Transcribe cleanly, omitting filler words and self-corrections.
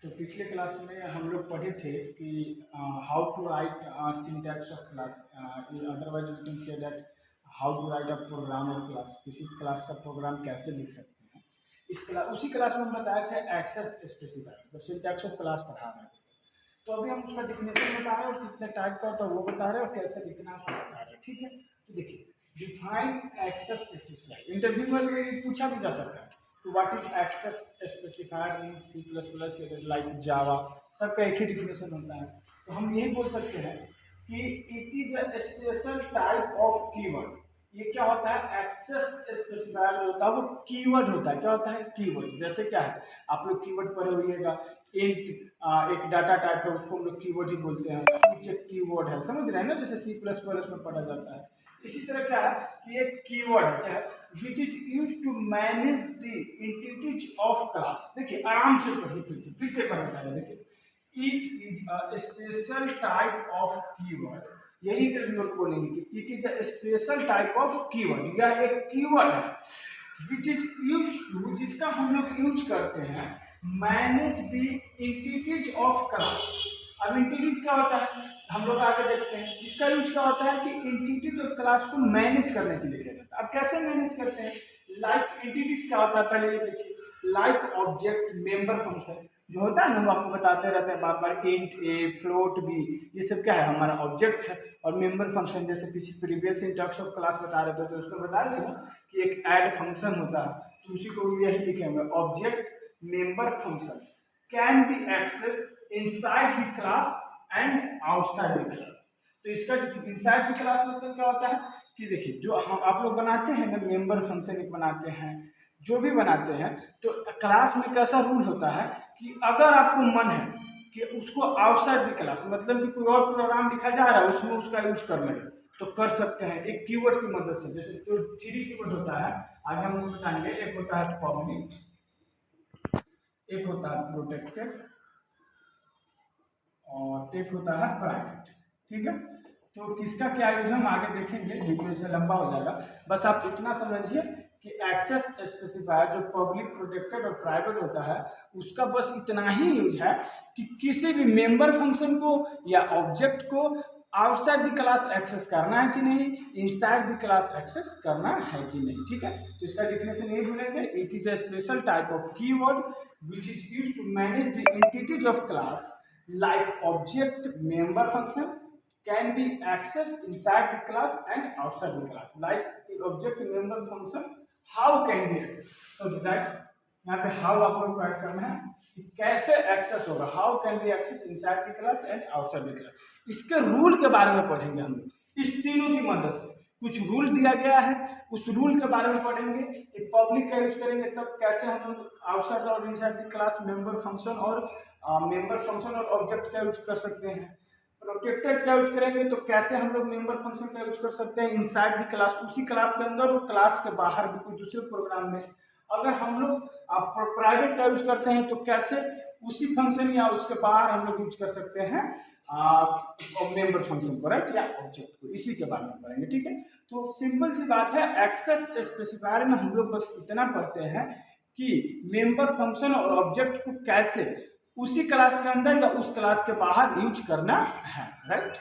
तो पिछले क्लास में हम लोग पढ़े थे कि how to write syntax of class, otherwise we can say that how to write a program of class, किसी क्लास का प्रोग्राम कैसे लिख सकते हैं। इस क्लास उसी क्लास में हम बताए थे एक्सेस स्पेसिफायर, जब सिंटैक्स ऑफ क्लास पढ़ा रहे थे। तो अभी हम उसका डिफिनेशन बता रहे हैं और कितने टाइप का होता है वो बता रहे हैं और कैसे लिखना है उसको बता रहे हैं। ठीक है, तो देखिए डिफाइन एक्सेस स्पेसिफायर, इंटरव्यू में पूछा भी जा सकता है। तो what is access specifier in C plus plus like Java, सबका एक ही डिफिनेशन होता है। तो हम यही बोल सकते हैं कि it is a special type of keyword. ये क्या होता है, एक्सेस स्पेसिफायर जो होता है वो कीवर्ड होता है। क्या होता है, कीवर्ड। जैसे क्या है, आप लोग कीवर्ड पढ़े होइएगा, इंट एक डाटा टाइप है, उसको हम लोग कीवर्ड ही बोलते हैं। स्विच एक कीवर्ड है, समझ रहे हैं ना, जैसे सी प्लस प्लस में पढ़ा जाता है। इसी तरह क्या है कि एक कीवर्ड है, क्या है, which is use to manage the entities of class. देखिए आराम से पढ़िए, फिर से पढ़ना है। देखिए it is a special type of keyword, यही इंटरव्यूअर बोलेंगे कि it is a special type of keyword, यह एक कीवर्ड है विच इज यूज टू, जिसका हम लोग यूज करते हैं manage the entities of class. अब एंटिटीज क्या होता है, हम लोग आगे देखते हैं। जिसका यूज क्या होता है कि एंटिटीज ऑफ क्लास को मैनेज करने के लिए किया जाता है। अब कैसे मैनेज करते हैं, लाइक एंटिटीज क्या होता है, पहले ये देखिए, लाइक ऑब्जेक्ट मेंबर फंक्शन जो होता है ना, हम आपको बताते रहते हैं बार बार, इंट ए फ्लोट बी, ये सब क्या है, हमारा ऑब्जेक्ट है। और मेंबर फंक्शन जैसे पीछे प्रीवियस सिंटैक्स ऑफ क्लास बता रहे थे, तो उसको बता रहे थे कि एक ऐड फंक्शन होता है, तो उसी को यही लिखेंगे, object member function can be access inside the class and outside the class. तो इसका इनसाइड द क्लास मतलब क्या होता है कि देखिए, जो हम आप लोग बनाते हैं ना, मेंबर फंक्शन एक बनाते हैं, जो भी बनाते हैं, तो क्लास में कैसा रूल होता है कि अगर आपको मन है कि उसको आउटसाइड द क्लास, मतलब कि कोई और प्रोग्राम लिखा जा रहा है उसमें उसका यूज कर लें, तो कर सकते हैं एक कीवर्ड की मदद से। जैसे तो 3 कीवर्ड होता है, आगे हम बताएंगे। एक होता है पब्लिक, एक होता है प्रोटेक्टेड, और एक होता है प्राइवेट। ठीक है, तो किसका क्या यूज हम आगे देखेंगे, वीडियो से लंबा हो जाएगा। बस आप इतना समझिए कि एक्सेस स्पेसिफायर जो पब्लिक, प्रोटेक्टेड और प्राइवेट होता है, उसका बस इतना ही यूज है कि किसी भी मेंबर फंक्शन को या ऑब्जेक्ट को आउटसाइड द क्लास एक्सेस करना है कि नहीं, इनसाइड द क्लास एक्सेस करना है कि नहीं। ठीक है, तो इसका डिफिनेशन यही बोलेंगे, it is a special type of keyword which is used to manage the entities of class like object member function can be accessed inside the class and outside the class, like the object member function how can be accessed। so that यहाँ पे how आप लोग को add करना है कि कैसे access होगा, how can be access inside the class and outside the class. इसके रूल के बारे में पढ़ेंगे हम इस तीनों की मदद से। कुछ रूल दिया गया है, उस रूल के बारे में पढ़ेंगे कि पब्लिक का यूज करेंगे तब कैसे हम लोग आउटसाइड और inside the class member function और मेंबर फंक्शन और ऑब्जेक्ट का यूज कर सकते हैं। प्रोटेक्टेड का यूज करेंगे तो कैसे हम लोग मेंबर फंक्शन का यूज कर सकते हैं इनसाइड द क्लास, उसी क्लास के अंदर और क्लास के बाहर भी कोई दूसरे प्रोग्राम में। अगर हम लोग प्राइवेट का यूज करते हैं तो कैसे उसी फंक्शन या उसके बाहर हम लोग यूज कर सकते हैं मेंबर फंक्शन को, राइट, या ऑब्जेक्ट को। इसी के बारे में पढ़ेंगे। ठीक है, तो सिंपल सी बात है, एक्सेस स्पेसिफायर में हम लोग बस इतना पढ़ते हैं कि मेंबर फंक्शन और ऑब्जेक्ट को कैसे उसी क्लास के अंदर या उस क्लास के बाहर यूज करना है, राइट।